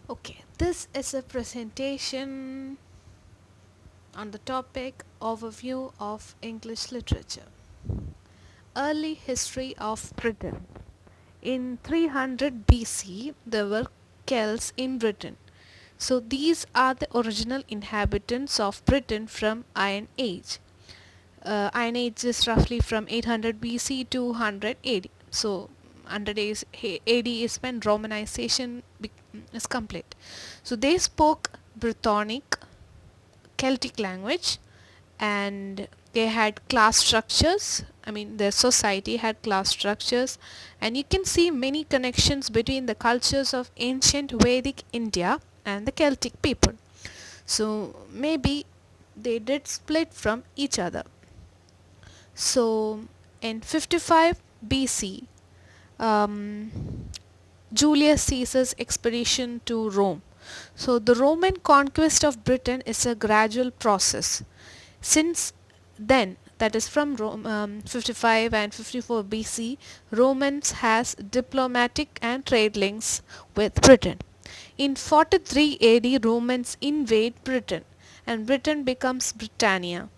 Okay, this is a presentation on the topic Overview of English Literature. Early History of Britain. In 300 BC, there were Celts in Britain. So these are the original inhabitants of Britain from Iron Age. Iron Age is roughly from 800 BC to 100 AD. So 100 AD is when Romanization is complete. So they spoke Brythonic, Celtic language, and they had class structures. I mean, their society had class structures, and you can see many connections between the cultures of ancient Vedic India and the Celtic people. So maybe they did split from each other. So in 55 BC, um, Julius Caesar's expedition to Rome. So the Roman conquest of Britain is a gradual process. Since then, that is from 55 and 54 BC, Romans has diplomatic and trade links with Britain. In 43 AD, Romans invade Britain and Britain becomes Britannia.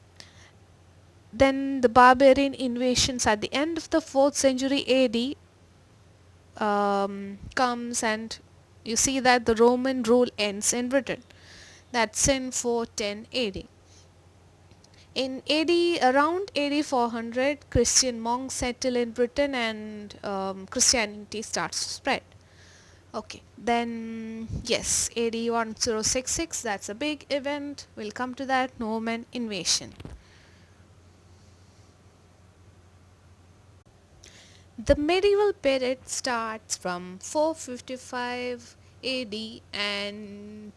Then the barbarian invasions at the end of the 4th century AD comes, and you see that the Roman rule ends in Britain. That's in 410 AD. In AD, around AD 400, Christian monks settle in Britain and Christianity starts to spread. Okay, then yes, AD 1066, that's a big event. We'll come to that, Norman invasion. The medieval period starts from 455 AD and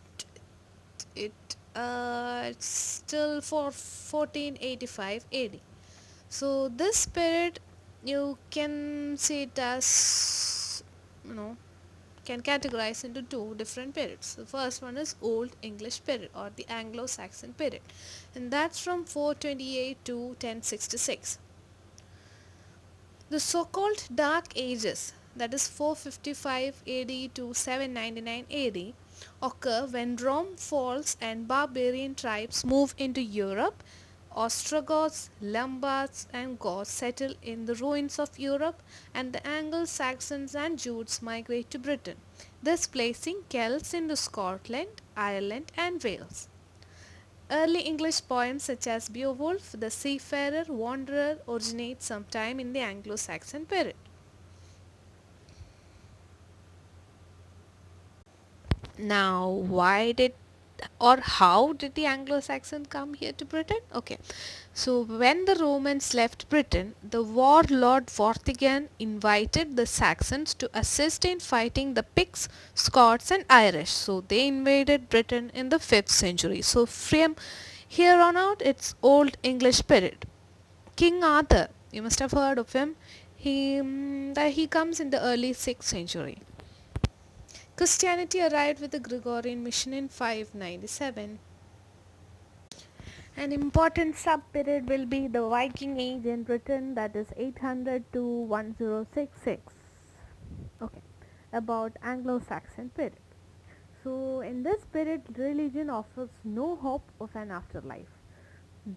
it's still for 1485 AD. So this period you can see it as, can categorize into two different periods. The first one is Old English period or the Anglo Saxon period, and that's from 428 to 1066. The so-called Dark Ages, that is 455 AD to 799 AD, occur when Rome falls and barbarian tribes move into Europe. Ostrogoths, Lombards and Goths settle in the ruins of Europe, and the Anglo-Saxons and Jutes migrate to Britain, displacing Celts into Scotland, Ireland and Wales. Early English poems such as Beowulf, the Seafarer, Wanderer originate sometime in the Anglo-Saxon period. Now, why did or how did the Anglo-Saxon come here to Britain? Okay, so when the Romans left Britain, the warlord Vortigern invited the Saxons to assist in fighting the Picts, Scots and Irish. So they invaded Britain in the 5th century. So from here on out, it's Old English period. King Arthur, you must have heard of him. He comes in the early 6th century. Christianity arrived with the Gregorian mission in 597. An important sub-period will be the Viking Age in Britain, that is 800 to 1066. Okay, about Anglo-Saxon period. So in this period, religion offers no hope of an afterlife.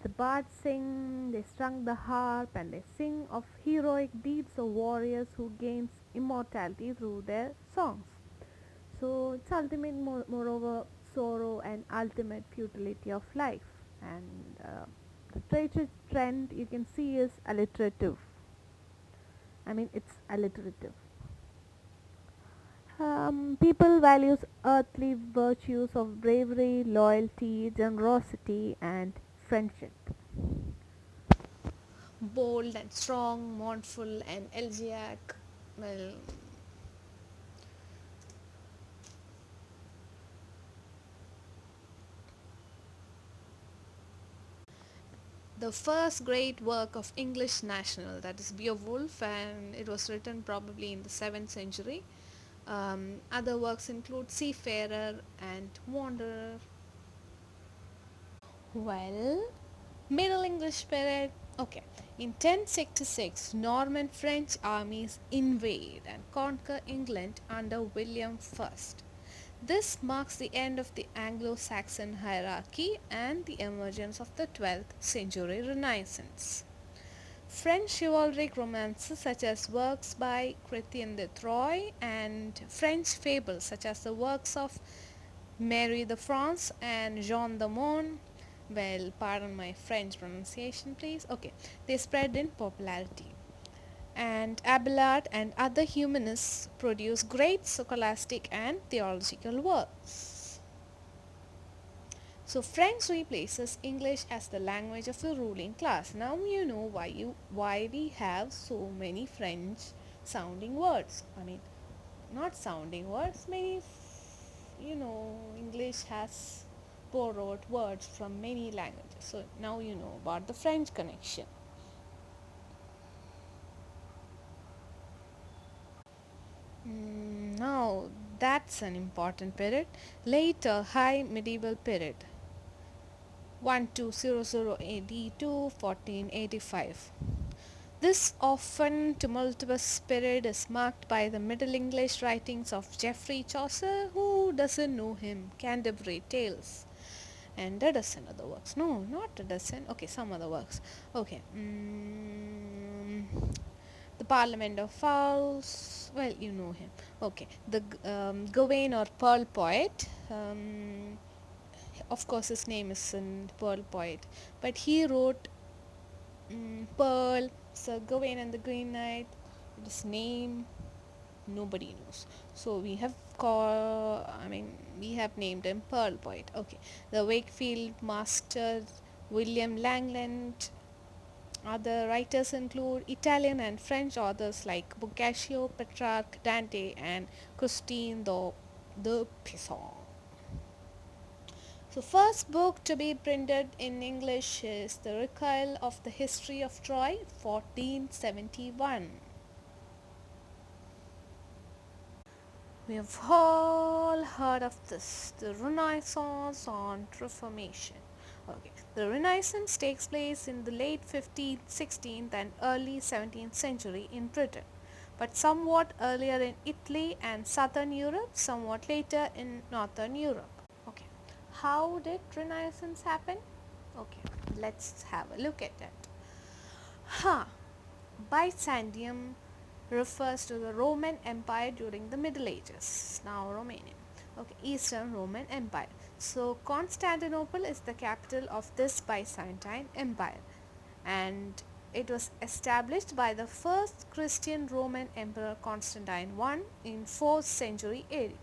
The bards sing, they strung the harp, and they sing of heroic deeds of warriors who gains immortality through their songs. So it's ultimate, moreover, sorrow and ultimate futility of life. And the literature trend you can see is alliterative. It's alliterative. People values earthly virtues of bravery, loyalty, generosity and friendship. Bold and strong, mournful and elegiac. Well, the first great work of English national, that is Beowulf, and it was written probably in the 7th century. Other works include Seafarer and Wanderer. Well, Middle English period. Okay, in 1066, Norman French armies invade and conquer England under William I. This marks the end of the Anglo Saxon hierarchy and the emergence of the 12th century Renaissance. French chivalric romances such as works by Chrétien de Troyes and French fables such as the works of Mary de France and Jean de Meun, well, pardon my French pronunciation please, okay, they spread in popularity. And Abelard and other humanists produced great scholastic and theological works. So French replaces English as the language of the ruling class. Now you know why we have so many French sounding words. I mean, not sounding words. Many, English has borrowed words from many languages. So now you know about the French connection. Now that's an important period. Later, High Medieval Period, 1200 AD to 1485. This often tumultuous period is marked by the Middle English writings of Geoffrey Chaucer, who doesn't know him, Canterbury Tales, and a dozen other works. No, not a dozen. Okay, some other works. Okay. The Parliament of Fowls. Well, you know him. Okay. The Gawain or Pearl Poet. Of course, his name is Pearl Poet, but he wrote Pearl, Sir Gawain and the Green Knight. His name nobody knows. So we have named him Pearl Poet. Okay. The Wakefield Master, William Langland. Other writers include Italian and French authors like Boccaccio, Petrarch, Dante, and Christine de Pizan. So first book to be printed in English is The Recueil of the History of Troy, 1471. We have all heard of this, the Renaissance and Reformation. Okay. The Renaissance takes place in the late 15th, 16th and early 17th century in Britain, but somewhat earlier in Italy and southern Europe, somewhat later in northern Europe. Okay. How did Renaissance happen? Okay, let's have a look at that. Byzantium refers to the Roman Empire during the Middle Ages, now Romanian. Okay, Eastern Roman Empire. So Constantinople is the capital of this Byzantine Empire, and it was established by the first Christian Roman Emperor Constantine I in 4th century AD,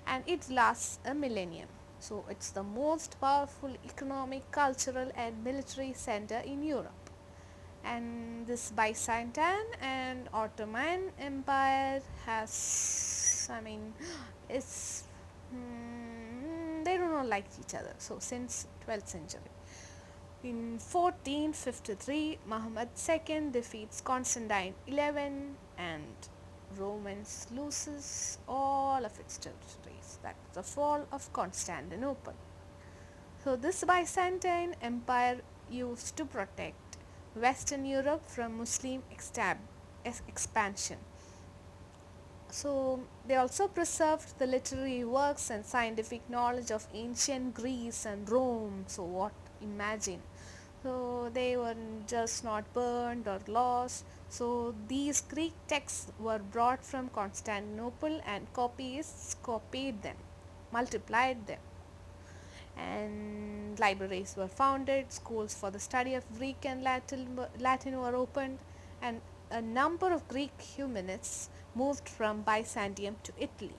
and it lasts a millennium. So it's the most powerful economic, cultural and military center in Europe. And this Byzantine and Ottoman Empire they do not like each other. So since 12th century. In 1453, Muhammad II defeats Constantine XI and Romans loses all of its territories. That's the fall of Constantinople. So this Byzantine Empire used to protect Western Europe from Muslim expansion. So they also preserved the literary works and scientific knowledge of ancient Greece and Rome. So imagine. So they were just not burned or lost. So these Greek texts were brought from Constantinople and copyists copied them, multiplied them. And libraries were founded, schools for the study of Greek and Latin were opened, and a number of Greek humanists moved from Byzantium to Italy.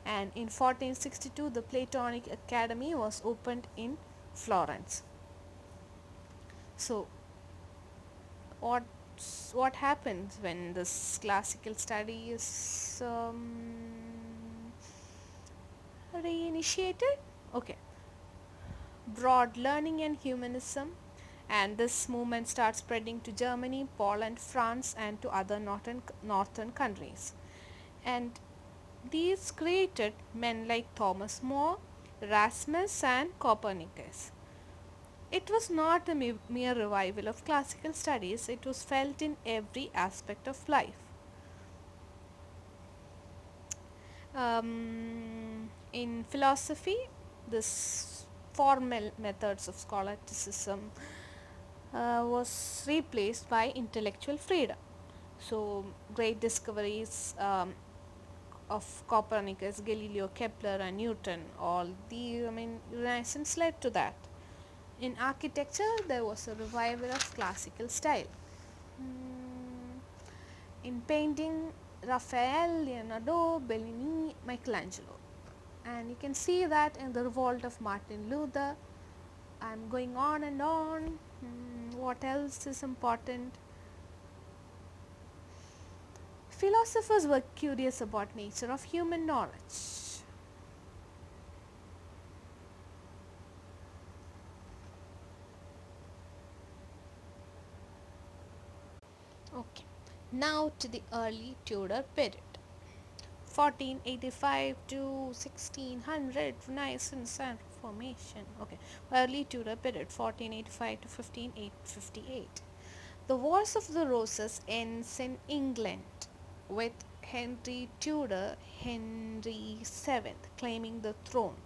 And in 1462, the Platonic Academy was opened in Florence. So what happens when this classical study is reinitiated? Okay. Broad learning and humanism, and this movement starts spreading to Germany, Poland, France and to other northern countries. And these created men like Thomas More, Erasmus and Copernicus. It was not a mere revival of classical studies, it was felt in every aspect of life. In philosophy, this formal methods of scholasticism was replaced by intellectual freedom. So, great discoveries of Copernicus, Galileo, Kepler, and Newton, all the Renaissance led to that. In architecture, there was a revival of classical style. Mm, in painting, Raphael, Leonardo, Bellini, Michelangelo. And you can see that in the revolt of Martin Luther. I'm going on and on. What else is important? Philosophers were curious about nature of human knowledge. Okay, now to the early Tudor period, 1485 to 1600, Renaissance and Reformation. Okay, early Tudor period, 1485 to 1558. The Wars of the Roses ends in England with Henry Tudor, Henry VII, claiming the throne.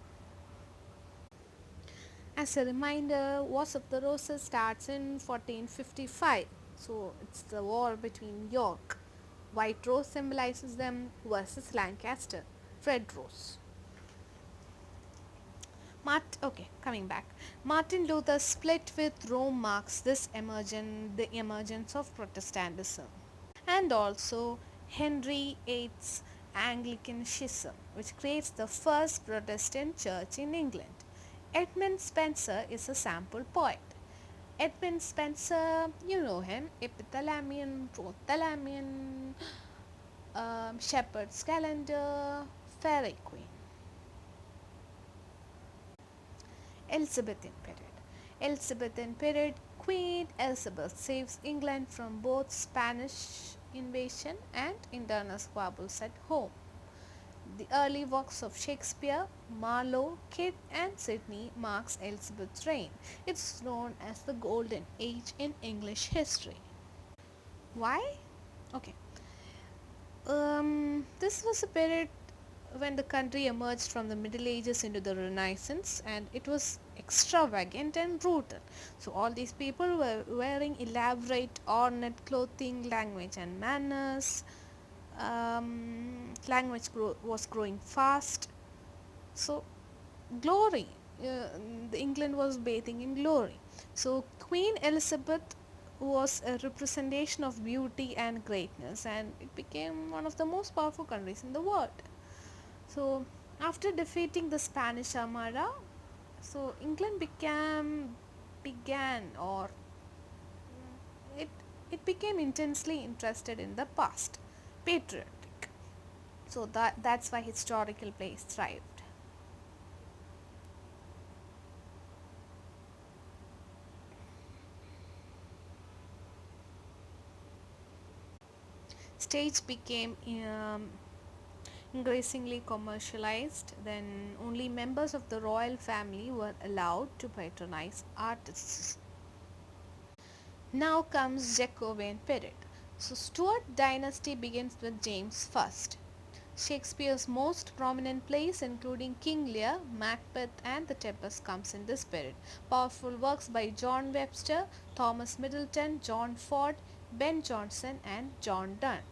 As a reminder, Wars of the Roses starts in 1455. So it's the war between York. White Rose symbolizes them versus Lancaster. Red Rose. Coming back. Martin Luther's split with Rome marks the emergence of Protestantism. And also Henry VIII's Anglican schism, which creates the first Protestant church in England. Edmund Spenser is a sample poet. Edmund Spenser, you know him, Epithalamion, Prothalamion, Shepherd's Calendar, Fairy Queen. Elizabethan period. Elizabethan period, Queen Elizabeth saves England from both Spanish invasion and internal squabbles at home. The early works of Shakespeare, Marlowe, Kidd and Sidney marks Elizabeth's reign. It's known as the Golden Age in English history. Why? Okay. This was a period when the country emerged from the Middle Ages into the Renaissance, and it was extravagant and brutal. So all these people were wearing elaborate ornate clothing, language and manners. Was growing fast. So glory, England was bathing in glory. So Queen Elizabeth was a representation of beauty and greatness, and it became one of the most powerful countries in the world. So after defeating the Spanish Armada, so England began or it it became intensely interested in the past, patriotic. So that's why historical plays thrived. Stage became increasingly commercialized. Then only members of the royal family were allowed to patronize artists. Now comes Jacobian period. So Stuart dynasty begins with James I. Shakespeare's most prominent plays, including King Lear, Macbeth and The Tempest, comes in this period. Powerful works by John Webster, Thomas Middleton, John Ford, Ben Jonson and John Donne.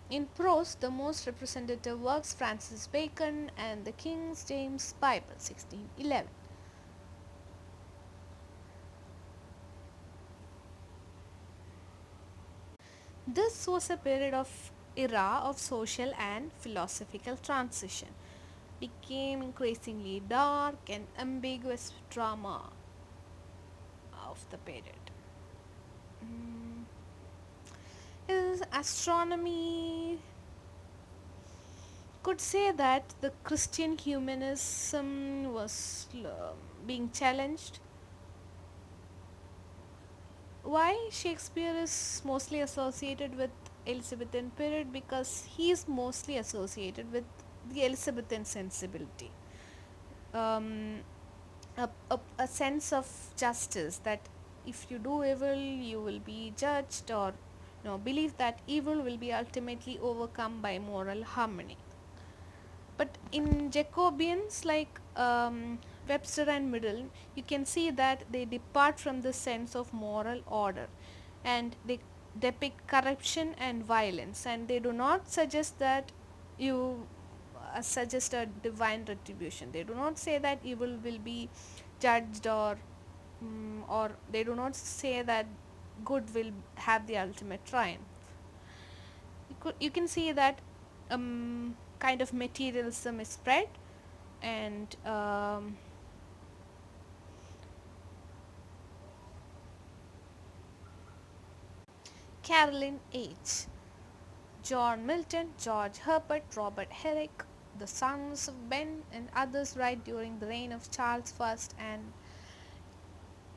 In prose, the most representative works Francis Bacon and the King James Bible, 1611. This was a period of era of social and philosophical transition. Became increasingly dark and ambiguous drama of the period. Is astronomy could say that the Christian humanism was being challenged. Why Shakespeare is mostly associated with Elizabethan period? Because he is mostly associated with the Elizabethan sensibility, um, a sense of justice, that if you do evil you will be judged, or believe that evil will be ultimately overcome by moral harmony. But in Jacobians like Webster and Middle, you can see that they depart from the sense of moral order, and they depict corruption and violence, and they do not suggest that you suggest a divine retribution. They do not say that evil will be judged, or they do not say that good will have the ultimate triumph. You can see that kind of materialism is spread, and Caroline Age, John Milton, George Herbert, Robert Herrick, the sons of Ben, and others write during the reign of Charles I, and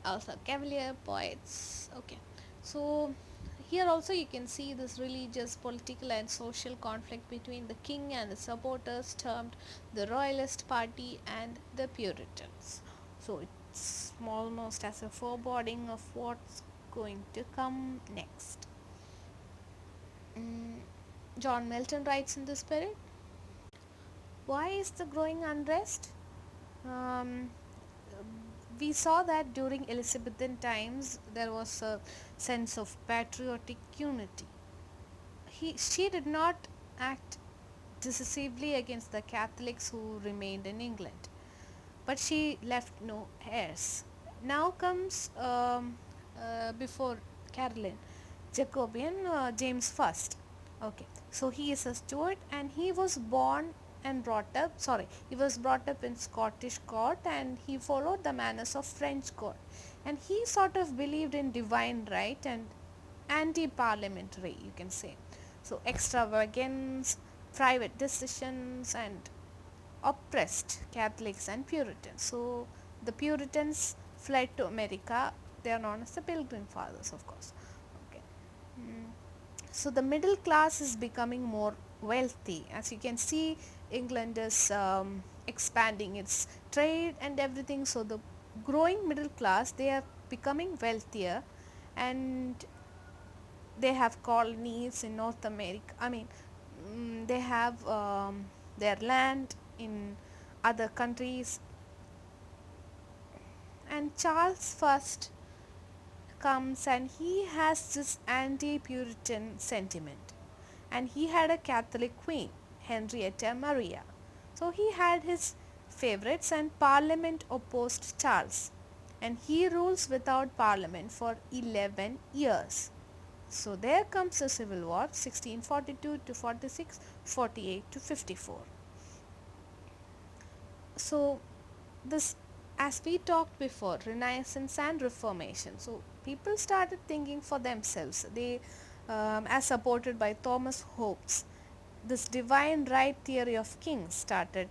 also Cavalier poets. Okay, so here also you can see this religious, political, and social conflict between the king and the supporters, termed the Royalist Party and the Puritans. So it's almost as a foreboding of what's going to come next. John Milton writes in this period, why is the growing unrest? Um, we saw that during Elizabethan times there was a sense of patriotic unity. She did not act decisively against the Catholics who remained in England, but she left no heirs. Now comes before Caroline, Jacobian James I. Okay, so he is a Stuart, and he was brought up in Scottish court, and he followed the manners of French court, and he sort of believed in divine right and anti-parliamentary, you can say. So extravagance, private decisions, and oppressed Catholics and Puritans. So the Puritans fled to America. They are known as the Pilgrim Fathers, of course. Okay. So the middle class is becoming more wealthy. As you can see, England is expanding its trade and everything. So the growing middle class, they are becoming wealthier, and they have colonies in North America. They have their land in other countries. And Charles I comes, and he has this anti-Puritan sentiment, and he had a Catholic queen, Henrietta Maria. So he had his favorites, and Parliament opposed Charles, and he rules without Parliament for 11 years. So there comes the Civil War, 1642 to 46, 48 to 54. So this, as we talked before, Renaissance and Reformation. So people started thinking for themselves. They, as supported by Thomas Hobbes, this divine right theory of kings started.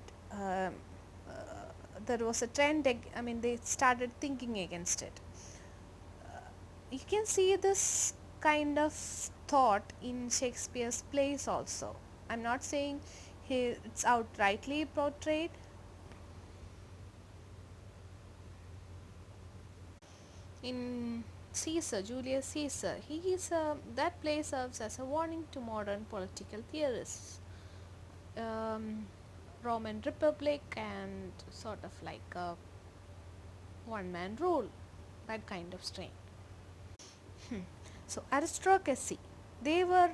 There was a trend. They started thinking against it. You can see this kind of thought in Shakespeare's plays also. I'm not saying it's outrightly portrayed. In Julius Caesar, that play serves as a warning to modern political theorists. Roman Republic and sort of like a one-man rule, that kind of strain. So aristocracy, they were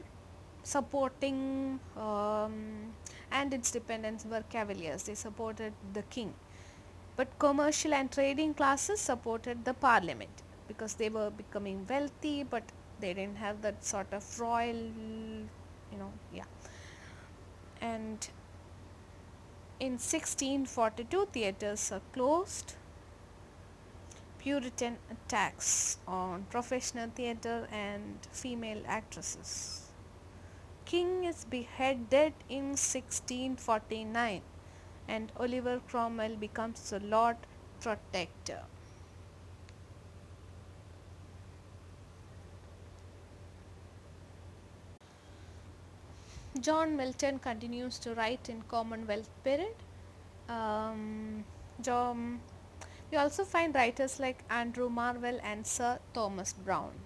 supporting, and its dependents were cavaliers. They supported the king, but commercial and trading classes supported the parliament because they were becoming wealthy, but they didn't have that sort of royal, and in 1642 theatres are closed. Puritan attacks on professional theatre and female actresses. King is beheaded in 1649, and Oliver Cromwell becomes the Lord Protector. John Milton continues to write in Commonwealth period. We also find writers like Andrew Marvell and Sir Thomas Browne.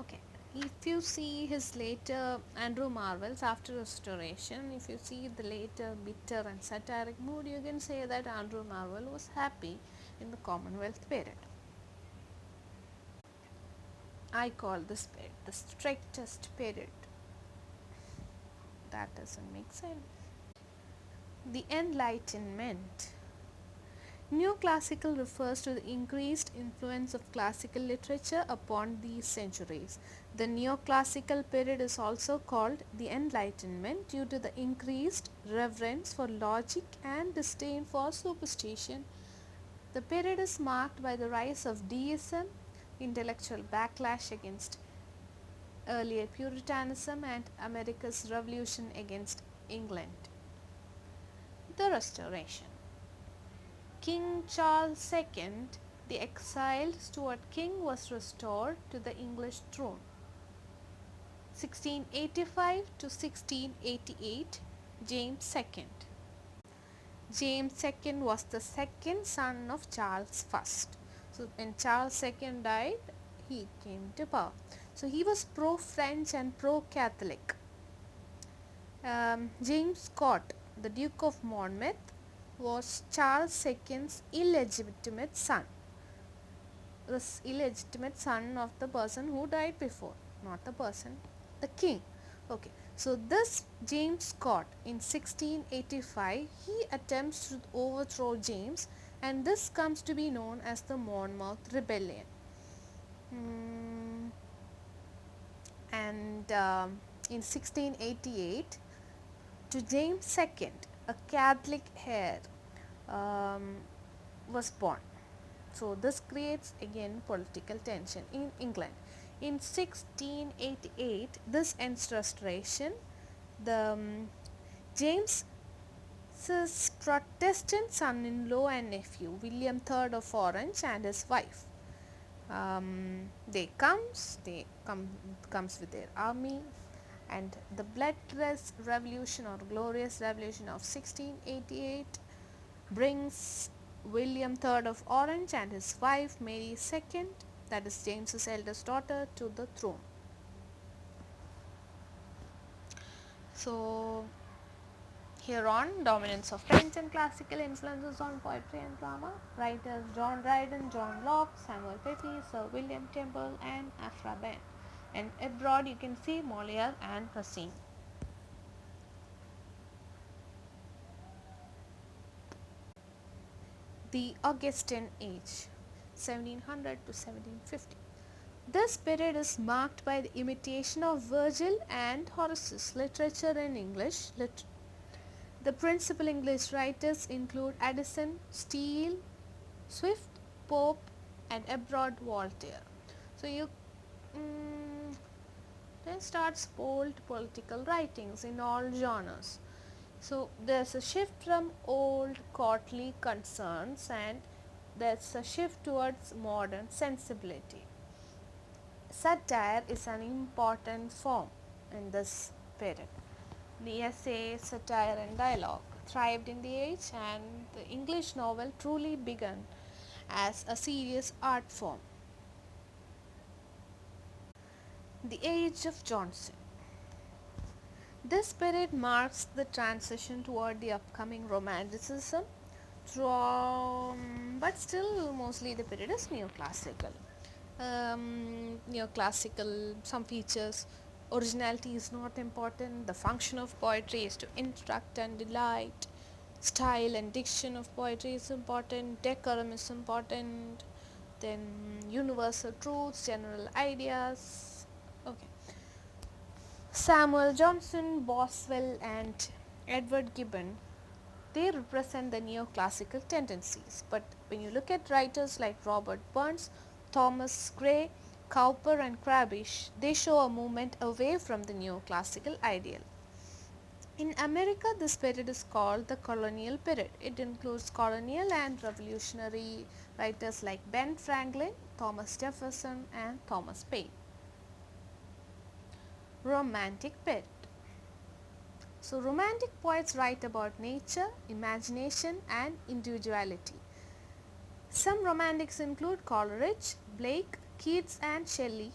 Okay, If you see his later Andrew Marvell's after Restoration, if you see the later bitter and satiric mood, you can say that Andrew Marvell was happy in the Commonwealth period. I call this period the strictest period. That doesn't make sense. The Enlightenment. Neoclassical refers to the increased influence of classical literature upon these centuries. The neoclassical period is also called the Enlightenment due to the increased reverence for logic and disdain for superstition. The period is marked by the rise of deism, intellectual backlash against earlier Puritanism, and America's revolution against England. The Restoration. King Charles II, the exiled Stuart king, was restored to the English throne. 1685 to 1688, James II. James II was the second son of Charles I. So when Charles II died, he came to power. So he was pro-French and pro-Catholic. James Scott, the Duke of Monmouth, was Charles II's illegitimate son. The illegitimate son of the person who died before, not the person, the king. Okay, so this James Scott in 1685, he attempts to overthrow James, and this comes to be known as the Monmouth Rebellion. And in 1688, to James II, a Catholic heir was born. So this creates again political tension in England. In 1688, this ends Restoration. The James's Protestant son-in-law and nephew, William III of Orange, and his wife, they comes with their army, and the bloodless revolution or glorious revolution of 1688 brings William III of Orange and his wife Mary II, that is James's eldest daughter, to the throne. So here on, dominance of French and classical influences on poetry and drama. Writers John Dryden, John Locke, Samuel Pepys, Sir William Temple, and Aphra Behn. And abroad you can see Molière and Racine. The Augustine Age, 1700 to 1750. This period is marked by the imitation of Virgil and Horace's literature in English. The principal English writers include Addison, Steele, Swift, Pope, and abroad Voltaire. So you then starts bold political writings in all genres. So there's a shift from old courtly concerns and there's a shift towards modern sensibility. Satire is an important form in this period. The essay, satire and dialogue thrived in the age, and the English novel truly began as a serious art form. The Age of Johnson. This period marks the transition toward the upcoming Romanticism, but still mostly the period is neoclassical. Neoclassical, some features. Originality is not important. The function of poetry is to instruct and delight. Style and diction of poetry is important. Decorum is important. Then universal truths, general ideas. Okay. Samuel Johnson, Boswell, and Edward Gibbon, they represent the neoclassical tendencies. But when you look at writers like Robert Burns, Thomas Gray, Cowper, and Krabish, they show a movement away from the neoclassical ideal. In America, this period is called the colonial period. It includes colonial and revolutionary writers like Ben Franklin, Thomas Jefferson, and Thomas Paine. Romantic period. So romantic poets write about nature, imagination, and individuality. Some romantics include Coleridge, Blake, Keats, and Shelley,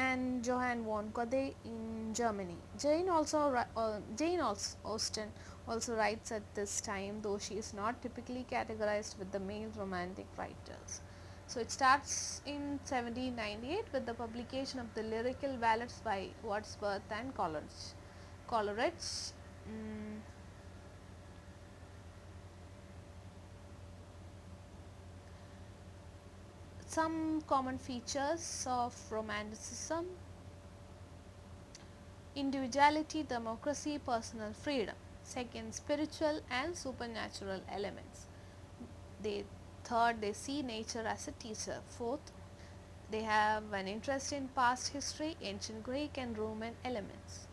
and Johann von Goethe in Germany. Jane Austen also writes at this time, though she is not typically categorized with the male romantic writers. So it starts in 1798 with the publication of the lyrical ballads by Wordsworth and Coleridge. Mm, some common features of Romanticism: individuality, democracy, personal freedom. Second, spiritual and supernatural elements. Third, they see nature as a teacher. Fourth, they have an interest in past history, ancient Greek and Roman elements.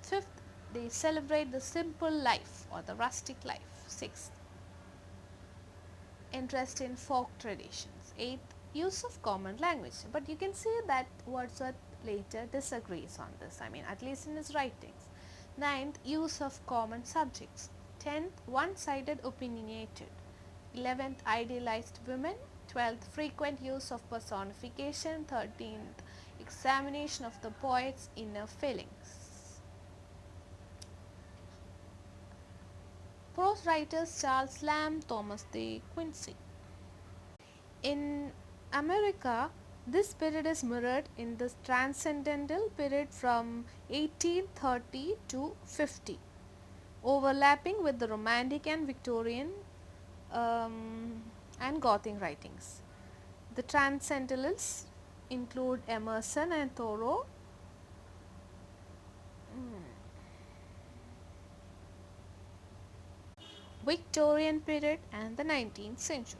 Fifth, they celebrate the simple life or the rustic life. Sixth, interest in folk traditions. Eighth, use of common language. But you can see that Wordsworth later disagrees on this, at least in his writings. Ninth, use of common subjects. 10th, one-sided opinionated. 11th, idealized women. 12th, frequent use of personification. 13th, examination of the poet's inner feelings. Prose writers Charles Lamb, Thomas de Quincey. In America, this period is mirrored in the transcendental period from 1830 to 50, overlapping with the Romantic and Victorian and Gothic writings. The Transcendentalists include Emerson and Thoreau. Victorian period and the 19th century.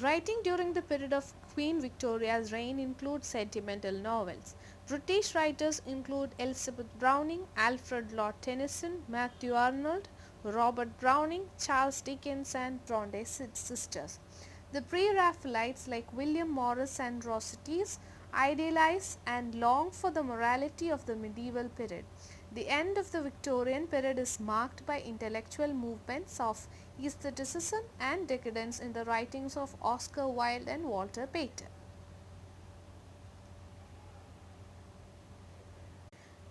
Writing during the period of Queen Victoria's reign includes sentimental novels. British writers include Elizabeth Browning, Alfred Lord Tennyson, Matthew Arnold, Robert Browning, Charles Dickens and Bronte sisters. The Pre-Raphaelites like William Morris and Rossetti's idealize and long for the morality of the medieval period. The end of the Victorian period is marked by intellectual movements of aestheticism and decadence in the writings of Oscar Wilde and Walter Pater.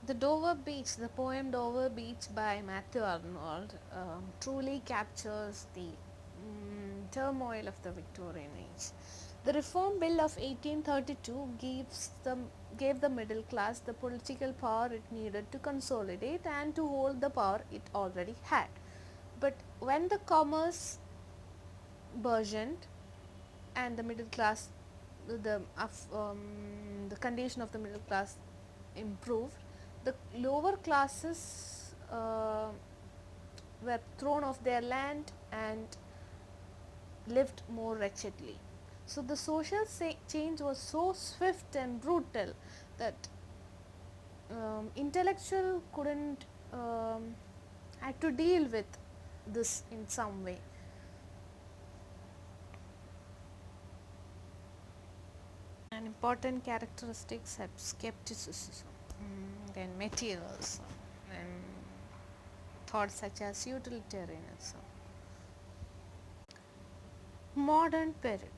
The poem Dover Beach by Matthew Arnold truly captures the turmoil of the Victorian age. The Reform Bill of 1832 gave the middle class the political power it needed to consolidate and to hold the power it already had. But when the commerce burgeoned and the middle class, the condition of the middle class improved, the lower classes were thrown off their land and lived more wretchedly. So the social change was so swift and brutal that intellectual couldn't had to deal with this in some way. An important characteristics have skepticism, then materialism, and thoughts such as utilitarianism. Modern period.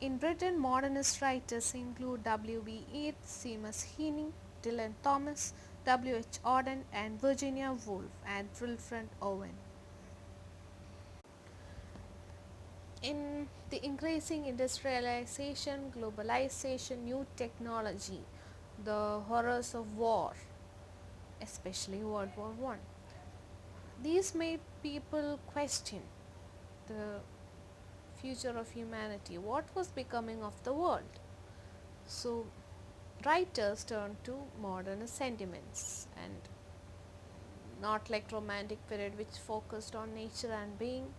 In Britain, modernist writers include W.B. Yeats, Seamus Heaney, Dylan Thomas, W.H. Auden, and Virginia Woolf, and Wilfred Owen. In the increasing industrialization, globalization, new technology, the horrors of war, especially World War I, these made people question the future of humanity, what was becoming of the world. So writers turned to modernist sentiments, and not like Romantic period which focused on nature and being.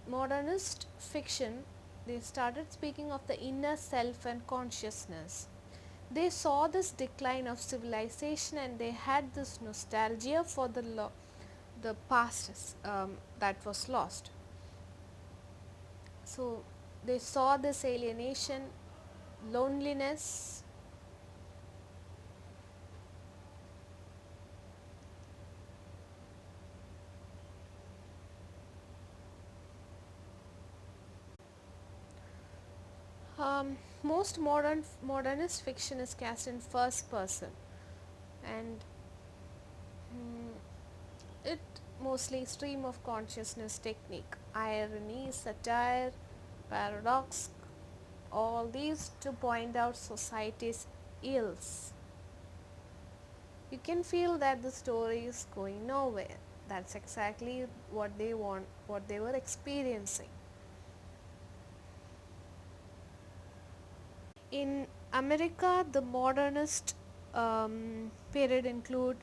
Modernist fiction, they started speaking of the inner self and consciousness. They saw this decline of civilization and they had this nostalgia for the past that was lost. So they saw this alienation, loneliness, Most modernist fiction is cast in first person, and it mostly stream of consciousness technique, irony, satire, paradox, all these to point out society's ills. You can feel that the story is going nowhere. That's exactly what they want, what they were experiencing. In America, the modernist period include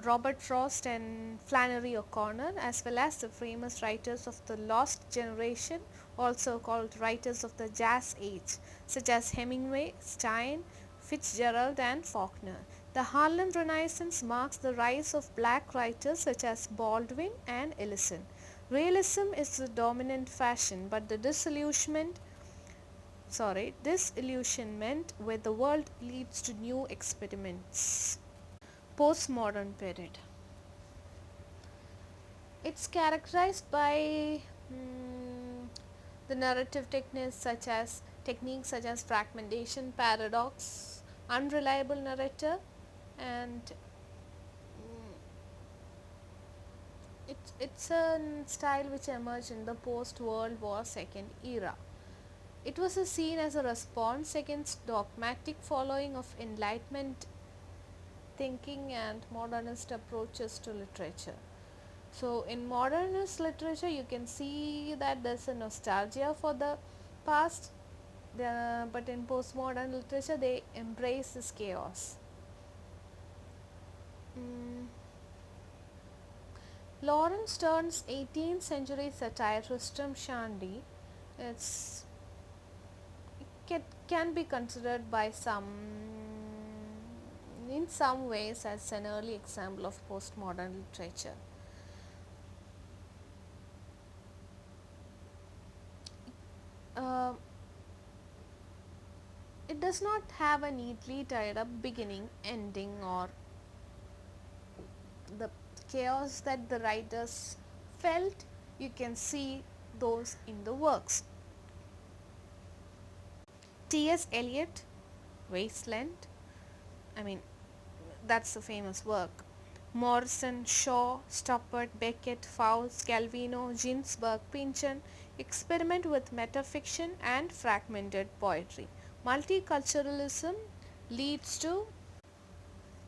Robert Frost and Flannery O'Connor, as well as the famous writers of the Lost Generation, also called writers of the Jazz Age, such as Hemingway, Stein, Fitzgerald, and Faulkner. The Harlem Renaissance marks the rise of black writers such as Baldwin and Ellison. Realism is the dominant fashion, but the disillusionment with the world leads to new experiments. Postmodern period. It's characterized by the narrative techniques such as fragmentation, paradox, unreliable narrator, and it's a style which emerged in the post-World War II era. It was seen as a response against dogmatic following of Enlightenment thinking and modernist approaches to literature. So in modernist literature you can see that there's a nostalgia for the past, but in postmodern literature they embrace this chaos. Lawrence Sterne's 18th century satire Tristram Shandy can be considered by some in some ways as an early example of postmodern literature. It does not have a neatly tied up beginning, ending, or the chaos that the writers felt. You can see those in the works. T.S. Eliot, Wasteland, that's the famous work. Morrison, Shaw, Stoppard, Beckett, Faust, Calvino, Ginsberg, Pynchon experiment with metafiction and fragmented poetry. Multiculturalism leads to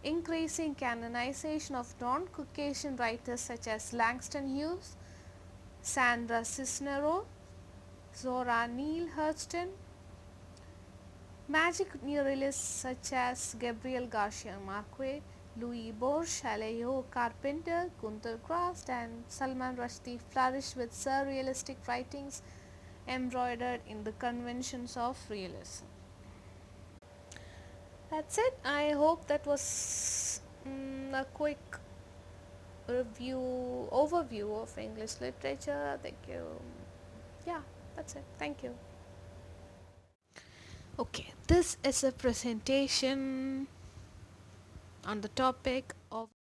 increasing canonization of non-Caucasian writers such as Langston Hughes, Sandra Cisneros, Zora Neale Hurston, magic neorealists such as Gabriel Garcia Marquez, Louis Bourges, Alejo Carpenter, Günter Grass, and Salman Rushdie flourished with surrealistic writings embroidered in the conventions of realism. That's it. I hope that was a quick overview of English literature. Thank you. Yeah, that's it. Thank you. Okay, this is a presentation on the topic of